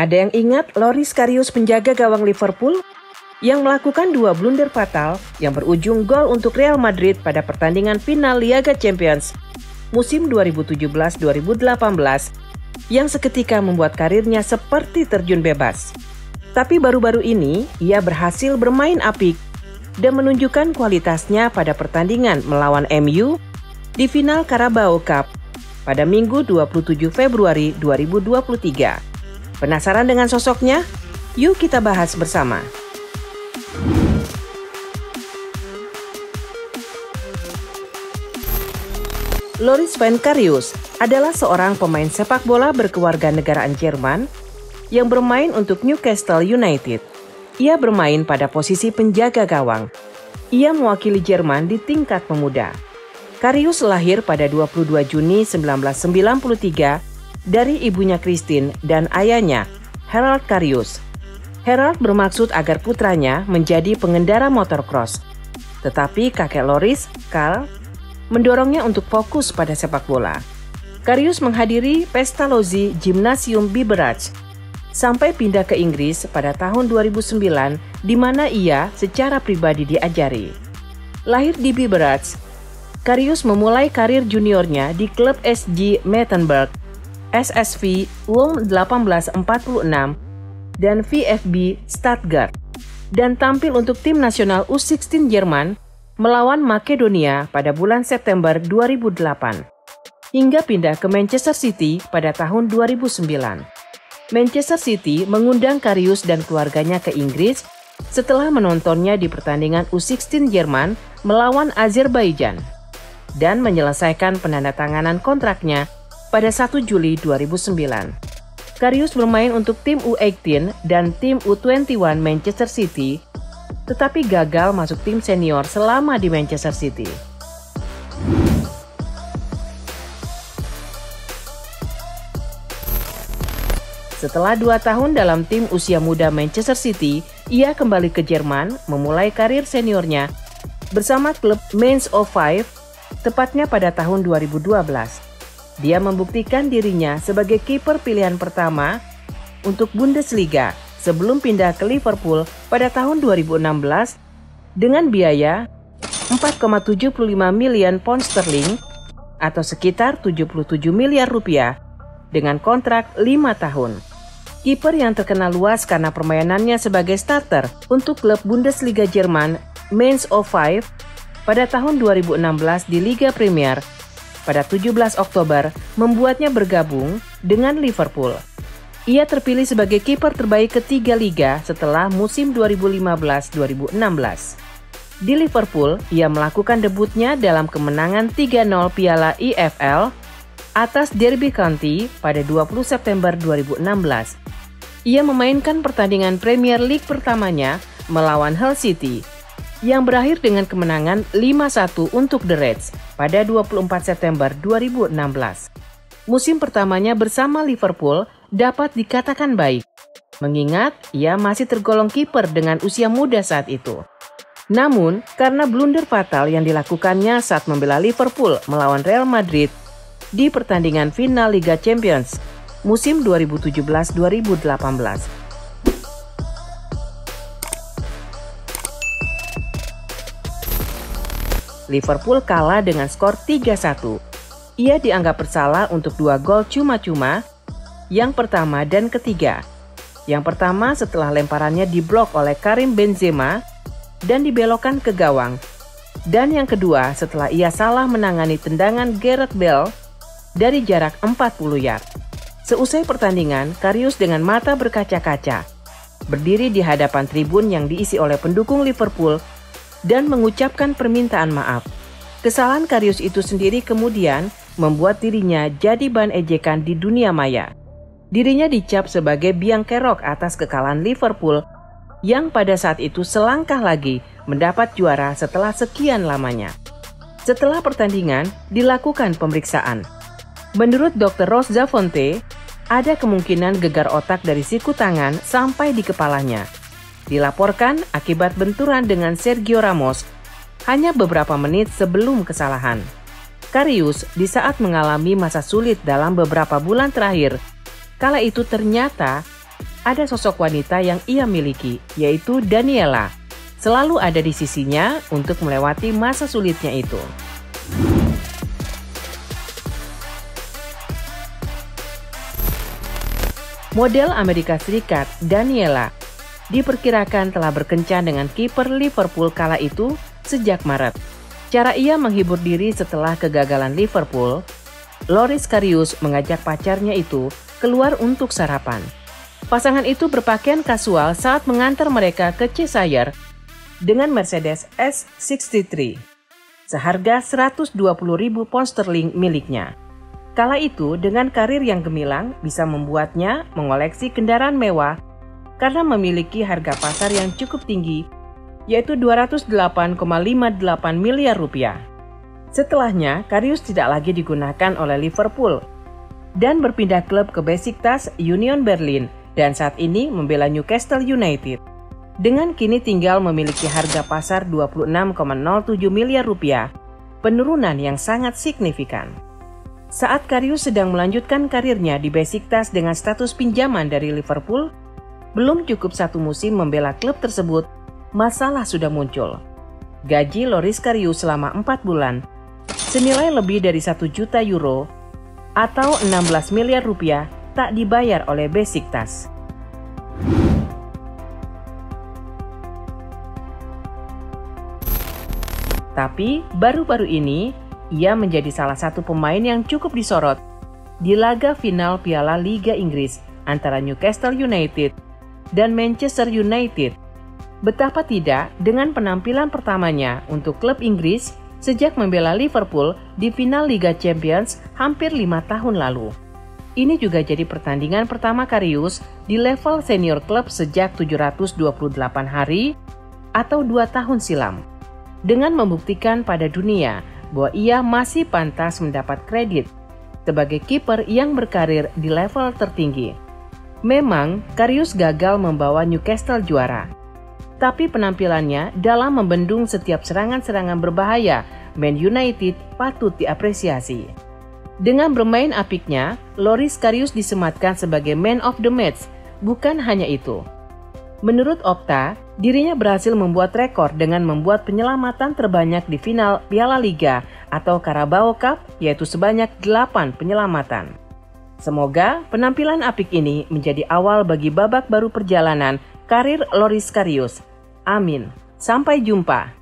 Ada yang ingat Loris Karius, penjaga gawang Liverpool yang melakukan 2 blunder fatal yang berujung gol untuk Real Madrid pada pertandingan final Liga Champions musim 2017-2018 yang seketika membuat karirnya seperti terjun bebas. Tapi baru-baru ini ia berhasil bermain apik dan menunjukkan kualitasnya pada pertandingan melawan MU di final Carabao Cup pada Minggu 27 Februari 2023. Penasaran dengan sosoknya? Yuk kita bahas bersama. Loris van Karius adalah seorang pemain sepak bola berkewarganegaraan Jerman yang bermain untuk Newcastle United. Ia bermain pada posisi penjaga gawang. Ia mewakili Jerman di tingkat pemuda. Karius lahir pada 22 Juni 1993 dari ibunya Christine dan ayahnya, Harald Karius. Harald bermaksud agar putranya menjadi pengendara motocross. Tetapi kakek Loris, Karl, mendorongnya untuk fokus pada sepak bola. Karius menghadiri Pestalozzi Gymnasium Biberach sampai pindah ke Inggris pada tahun 2009, di mana ia secara pribadi diajari. Lahir di Biberach, Karius memulai karir juniornya di klub SG Mettenberg, SSV Ulm 1846, dan VfB Stuttgart, dan tampil untuk tim nasional U16 Jerman melawan Makedonia pada bulan September 2008, hingga pindah ke Manchester City pada tahun 2009. Manchester City mengundang Karius dan keluarganya ke Inggris setelah menontonnya di pertandingan U16 Jerman melawan Azerbaijan dan menyelesaikan penandatanganan kontraknya pada 1 Juli 2009. Karius bermain untuk tim U18 dan tim U21 Manchester City, tetapi gagal masuk tim senior selama di Manchester City. Setelah 2 tahun dalam tim usia muda Manchester City, ia kembali ke Jerman memulai karir seniornya bersama klub Mainz 05, tepatnya pada tahun 2012. Dia membuktikan dirinya sebagai kiper pilihan pertama untuk Bundesliga sebelum pindah ke Liverpool pada tahun 2016 dengan biaya 4,75 miliar pound sterling atau sekitar 77 miliar rupiah dengan kontrak 5 tahun. Kiper yang terkenal luas karena permainannya sebagai starter untuk klub Bundesliga Jerman Mainz 05 pada tahun 2016 di Liga Premier pada 17 Oktober membuatnya bergabung dengan Liverpool. Ia terpilih sebagai kiper terbaik ketiga liga setelah musim 2015-2016. Di Liverpool, ia melakukan debutnya dalam kemenangan 3-0 Piala EFL atas Derby County pada 20 September 2016. Ia memainkan pertandingan Premier League pertamanya melawan Hull City yang berakhir dengan kemenangan 5-1 untuk The Reds pada 24 September 2016. Musim pertamanya bersama Liverpool dapat dikatakan baik, mengingat ia masih tergolong kiper dengan usia muda saat itu. Namun, karena blunder fatal yang dilakukannya saat membela Liverpool melawan Real Madrid di pertandingan final Liga Champions musim 2017-2018. Liverpool kalah dengan skor 3-1. Ia dianggap bersalah untuk 2 gol cuma-cuma, yang pertama dan ketiga. Yang pertama setelah lemparannya diblok oleh Karim Benzema dan dibelokkan ke gawang. Dan yang kedua setelah ia salah menangani tendangan Gareth Bale dari jarak 40 yard. Seusai pertandingan, Karius dengan mata berkaca-kaca berdiri di hadapan tribun yang diisi oleh pendukung Liverpool dan mengucapkan permintaan maaf. Kesalahan Karius itu sendiri kemudian membuat dirinya jadi bahan ejekan di dunia maya. Dirinya dicap sebagai biang kerok atas kekalahan Liverpool yang pada saat itu selangkah lagi mendapat juara setelah sekian lamanya. Setelah pertandingan, dilakukan pemeriksaan. Menurut Dr. Ross Zafonte, ada kemungkinan gegar otak dari siku tangan sampai di kepalanya. Dilaporkan akibat benturan dengan Sergio Ramos hanya beberapa menit sebelum kesalahan. Karius di saat mengalami masa sulit dalam beberapa bulan terakhir. Kala itu ternyata ada sosok wanita yang ia miliki, yaitu Daniela. Selalu ada di sisinya untuk melewati masa sulitnya itu. Model Amerika Serikat Daniela diperkirakan telah berkencan dengan kiper Liverpool kala itu sejak Maret. Cara ia menghibur diri setelah kegagalan Liverpool, Loris Karius mengajak pacarnya itu keluar untuk sarapan. Pasangan itu berpakaian kasual saat mengantar mereka ke Cheshire dengan Mercedes S63 seharga 120.000 pound sterling miliknya. Kala itu dengan karir yang gemilang bisa membuatnya mengoleksi kendaraan mewah karena memiliki harga pasar yang cukup tinggi, yaitu 208,58 miliar rupiah. Setelahnya, Karius tidak lagi digunakan oleh Liverpool dan berpindah klub ke Besiktas Union Berlin dan saat ini membela Newcastle United. Dengan kini tinggal memiliki harga pasar 26,07 miliar rupiah, penurunan yang sangat signifikan. Saat Karius sedang melanjutkan karirnya di Besiktas dengan status pinjaman dari Liverpool, belum cukup satu musim membela klub tersebut, masalah sudah muncul. Gaji Loris Karius selama 4 bulan, senilai lebih dari 1 juta euro atau 16 miliar rupiah tak dibayar oleh Besiktas. Tapi baru-baru ini, ia menjadi salah satu pemain yang cukup disorot di laga final Piala Liga Inggris antara Newcastle United dan Manchester United. Betapa tidak dengan penampilan pertamanya untuk klub Inggris sejak membela Liverpool di final Liga Champions hampir 5 tahun lalu. Ini juga jadi pertandingan pertama Karius di level senior klub sejak 728 hari atau 2 tahun silam. Dengan membuktikan pada dunia bahwa ia masih pantas mendapat kredit sebagai kiper yang berkarir di level tertinggi. Memang, Karius gagal membawa Newcastle juara. Tapi penampilannya dalam membendung setiap serangan-serangan berbahaya Man United patut diapresiasi. Dengan bermain apiknya, Loris Karius disematkan sebagai Man of the Match. Bukan hanya itu. Menurut Opta, dirinya berhasil membuat rekor dengan membuat penyelamatan terbanyak di final Piala Liga atau Carabao Cup, yaitu sebanyak 8 penyelamatan. Semoga penampilan apik ini menjadi awal bagi babak baru perjalanan karir Loris Karius. Amin. Sampai jumpa.